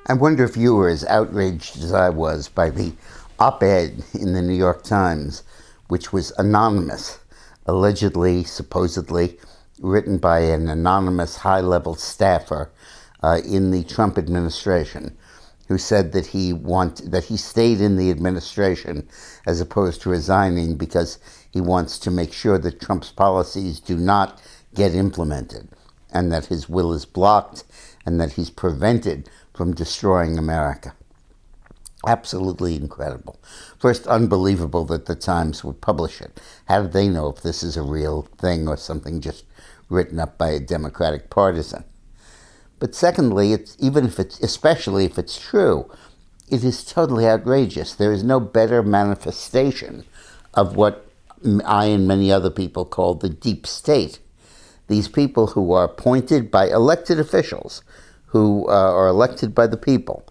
I wonder if you were as outraged as I was by the op-ed in the New York Times, which was anonymous, allegedly, supposedly, written by an anonymous high-level staffer in the Trump administration, who said that he stayed in the administration as opposed to resigning because he wants to make sure that Trump's policies do not get implemented, and that his will is blocked, and that he's prevented from destroying America. Absolutely incredible. First, unbelievable that the Times would publish it. How did they know if this is a real thing or something just written up by a Democratic partisan? But secondly, especially if it's true, it is totally outrageous. There is no better manifestation of what I and many other people call the deep state. These people who are appointed by elected officials, who are elected by the people,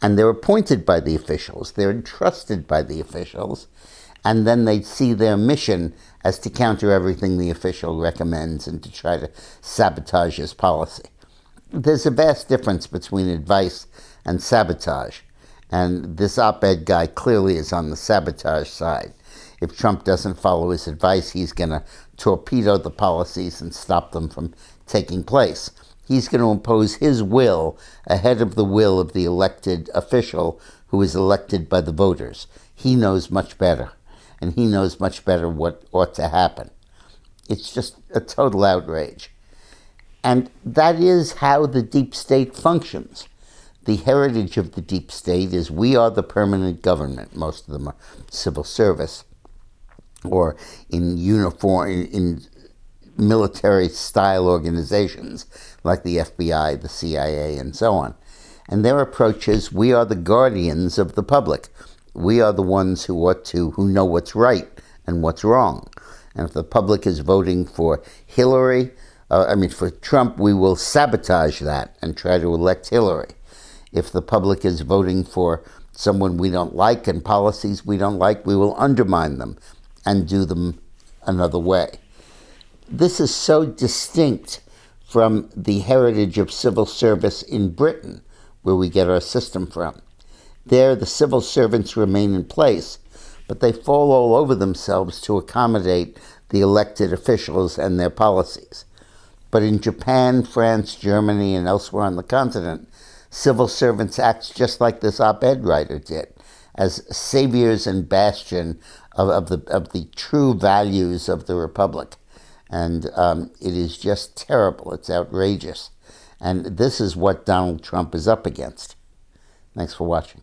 and they're appointed by the officials, they're entrusted by the officials, and then they see their mission as to counter everything the official recommends and to try to sabotage his policy. There's a vast difference between advice and sabotage, and this op-ed guy clearly is on the sabotage side. If Trump doesn't follow his advice, he's going to torpedo the policies and stop them from taking place. He's going to impose his will ahead of the will of the elected official who is elected by the voters. He knows much better, and he knows much better what ought to happen. It's just a total outrage. And that is how the deep state functions. The heritage of the deep state is we are the permanent government. Most of them are civil service or in uniform, in military-style organizations like the FBI, the CIA, and so on. And their approach is, we are the guardians of the public. We are the ones who know what's right and what's wrong. And if the public is voting for for Trump, we will sabotage that and try to elect Hillary. If the public is voting for someone we don't like and policies we don't like, we will undermine them and do them another way. This is so distinct from the heritage of civil service in Britain, where we get our system from. There, the civil servants remain in place, but they fall all over themselves to accommodate the elected officials and their policies. But in Japan, France, Germany, and elsewhere on the continent, civil servants act just like this op-ed writer did, as saviors and bastion of the true values of the Republic. And it is just terrible. It's outrageous. And this is what Donald Trump is up against. Thanks for watching.